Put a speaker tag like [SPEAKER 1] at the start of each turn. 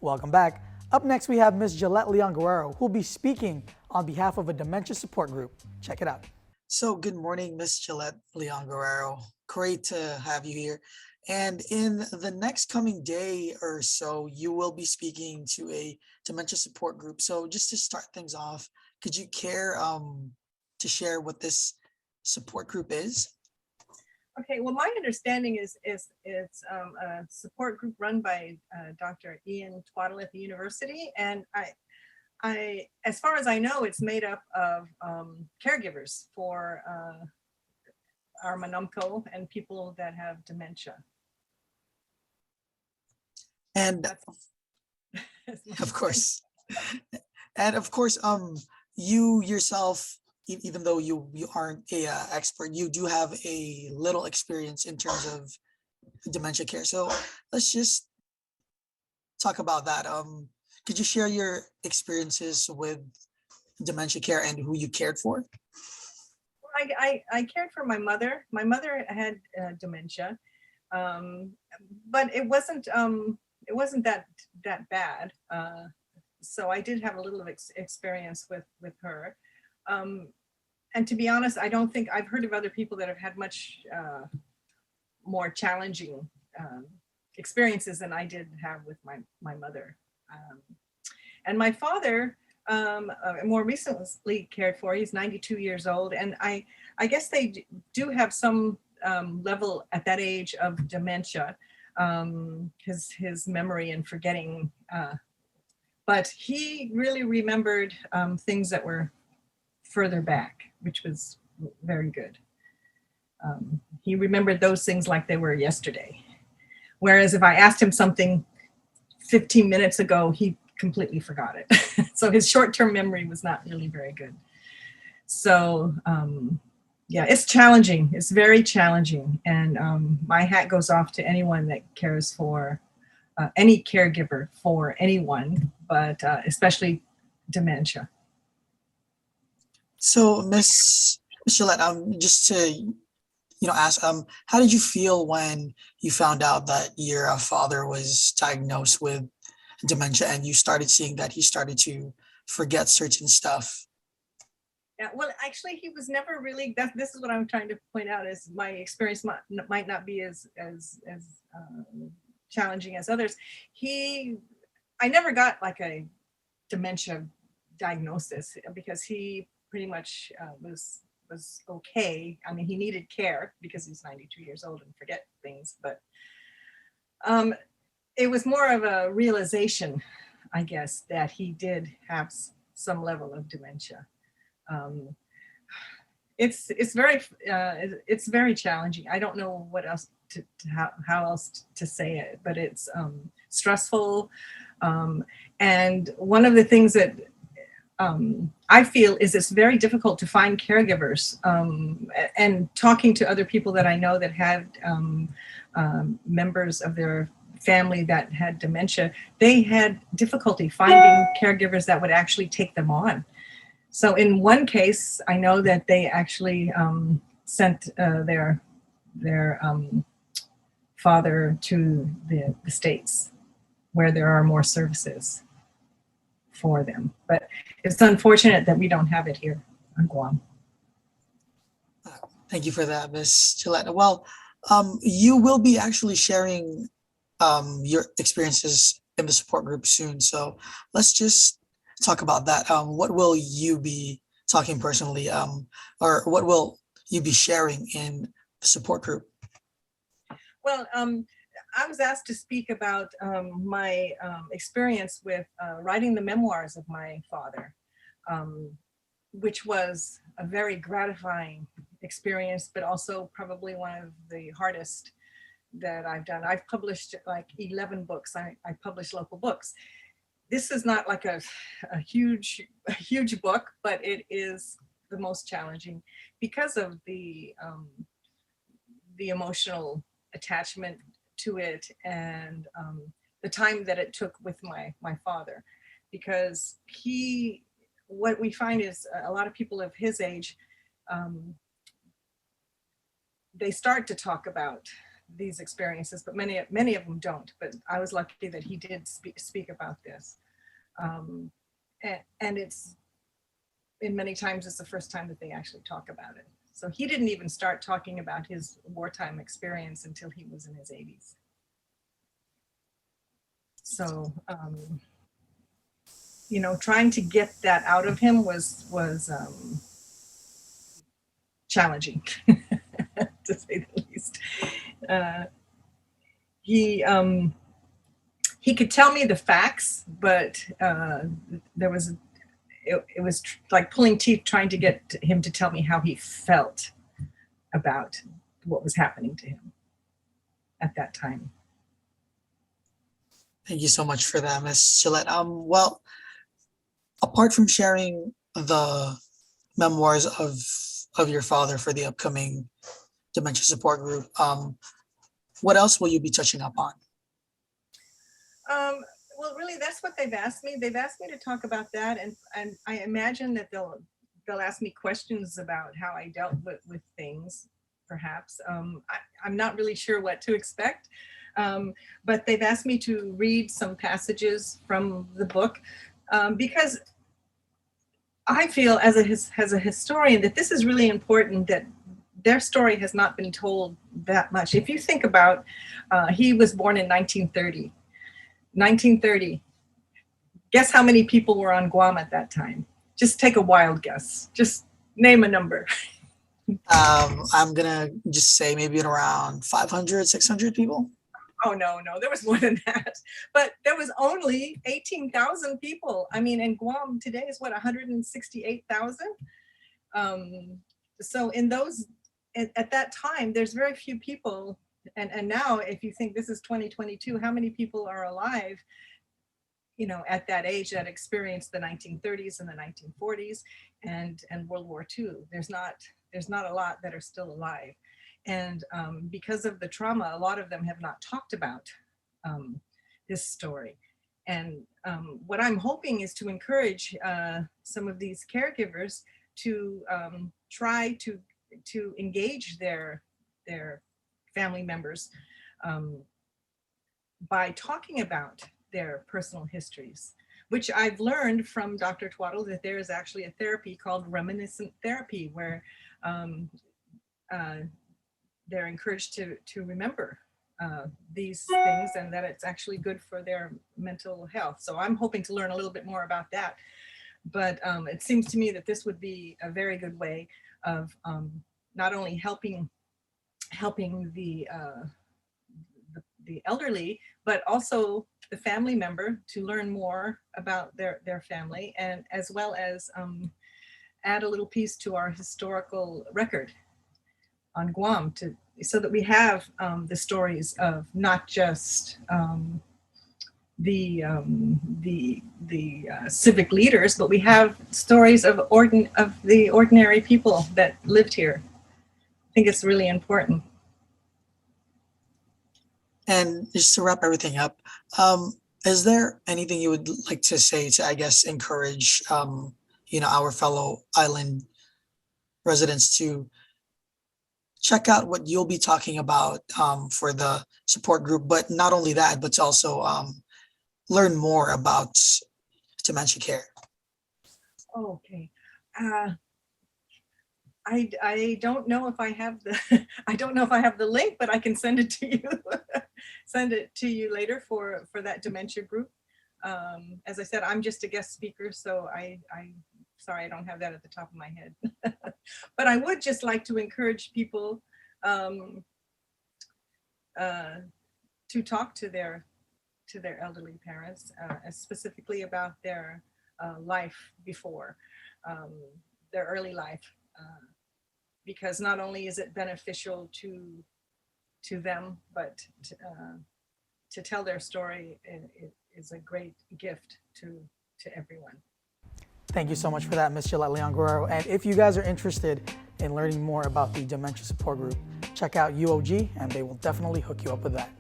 [SPEAKER 1] Welcome back. Up next, we have Ms. Jillette Leon Guerrero, who will be speaking on behalf of a dementia support group. Check it out. So, good morning, Ms. Jillette Leon Guerrero. Great to have you here. And in the next coming day or so, you will be speaking to a dementia support group. So, just to start things off, could you care to share what this support group is?
[SPEAKER 2] Okay, well, my understanding is it's a support group run by Dr. Ian Twaddle at the university, and as far as I know, it's made up of caregivers for our Manumco and people that have dementia.
[SPEAKER 1] And
[SPEAKER 2] That's
[SPEAKER 1] of course, and of course, you yourself, even though you aren't a expert, you do have a little experience in terms of dementia care. So let's just talk about that. Could you share your experiences with dementia care and who you cared for?
[SPEAKER 2] I cared for my mother. My mother had dementia, but it wasn't that bad. So I did have a little of experience with her. And to be honest, I don't think I've heard of other people that have had much more challenging experiences than I did have with my mother. And my father, more recently cared for. He's 92 years old, and I guess they do have some level at that age of dementia, his memory and forgetting. But he really remembered things that were further back, which was very good. He remembered those things like they were yesterday. Whereas if I asked him something 15 minutes ago, he completely forgot it. So his short-term memory was not really very good. So yeah, it's challenging. It's very challenging. And my hat goes off to anyone that cares for any caregiver for anyone, but especially dementia.
[SPEAKER 1] So, Miss Gillette, just to ask, how did you feel when you found out that your father was diagnosed with dementia and you started seeing that he started to forget certain stuff?
[SPEAKER 2] Yeah, well, actually, he was never really. This is what I'm trying to point out: is my experience might not be as challenging as others. I never got like a dementia diagnosis because he pretty much was okay. I mean, he needed care because he's 92 years old and forget things, but it was more of a realization, I guess, that he did have some level of dementia. It's very challenging. I don't know what else how else to say it, but it's stressful. And one of the things that I feel is it's very difficult to find caregivers. And talking to other people that I know that had members of their family that had dementia, they had difficulty finding caregivers that would actually take them on. So in one case, I know that they actually sent their father to the States where there are more services for them. But it's unfortunate that we don't have it here on Guam.
[SPEAKER 1] Thank you for that, Miss Gillette. Well, you will be actually sharing your experiences in the support group soon. So let's just talk about that. What will you be talking personally, or what will you be sharing in the support group?
[SPEAKER 2] Well, I was asked to speak about my experience with writing the memoirs of my father, which was a very gratifying experience, but also probably one of the hardest that I've done. I've published like 11 books. I publish local books. This is not like a huge book, but it is the most challenging because of the emotional attachment to it and the time that it took with my father, because what we find is a lot of people of his age, they start to talk about these experiences, but many of them don't. But I was lucky that he did speak about this, and it's, in many times it's the first time that they actually talk about it. So he didn't even start talking about his wartime experience until he was in his 80s. So, you know, trying to get that out of him was challenging, to say the least. He could tell me the facts, but there was, it was like pulling teeth trying to get him to tell me how he felt about what was happening to him at that time.
[SPEAKER 1] Thank you so much for that, Ms. Gillette. Well, apart from sharing the memoirs of your father for the upcoming dementia support group, what else will you be touching up on?
[SPEAKER 2] Well, really, that's what they've asked me. They've asked me to talk about that, and I imagine that they'll ask me questions about how I dealt with things, perhaps. I'm not really sure what to expect, but they've asked me to read some passages from the book, because I feel as a historian that this is really important, that their story has not been told that much. If you think about, he was born in 1930. 1930. Guess how many people were on Guam at that time? Just take a wild guess. Just name a number.
[SPEAKER 1] I'm gonna just say maybe around 500, 600 people.
[SPEAKER 2] Oh, no, there was more than that. But there was only 18,000 people. I mean, and Guam today is what, 168,000? So in those, at that time, there's very few people. And now, if you think this is 2022, how many people are alive, you know, at that age that experienced the 1930s and the 1940s and World War II? There's not a lot that are still alive. And because of the trauma, a lot of them have not talked about this story. And what I'm hoping is to encourage some of these caregivers to try to engage their family members by talking about their personal histories, which I've learned from Dr. Twaddle that there is actually a therapy called reminiscent therapy, where they're encouraged to remember these things, and that it's actually good for their mental health. So I'm hoping to learn a little bit more about that. But it seems to me that this would be a very good way of not only helping the elderly, but also the family member to learn more about their family, and as well as add a little piece to our historical record on Guam, so that we have the stories of not just the civic leaders, but we have stories of the ordinary people that lived here. I think it's really important.
[SPEAKER 1] And just to wrap everything up, is there anything you would like to say to, I guess, encourage, you know, our fellow island residents to check out what you'll be talking about for the support group, but not only that, but to also learn more about dementia care?
[SPEAKER 2] Okay. I don't know if I have the I don't know if I have the link, but I can send it to you. Send it to you later for that dementia group. As I said, I'm just a guest speaker, so I sorry I don't have that at the top of my head. But I would just like to encourage people to talk to their elderly parents, specifically about their life before, their early life. Because not only is it beneficial to them, but to tell their story is a great gift to everyone.
[SPEAKER 1] Thank you so much for that, Ms. Jillette Leon Guerrero. And if you guys are interested in learning more about the dementia support group, check out UOG, and they will definitely hook you up with that.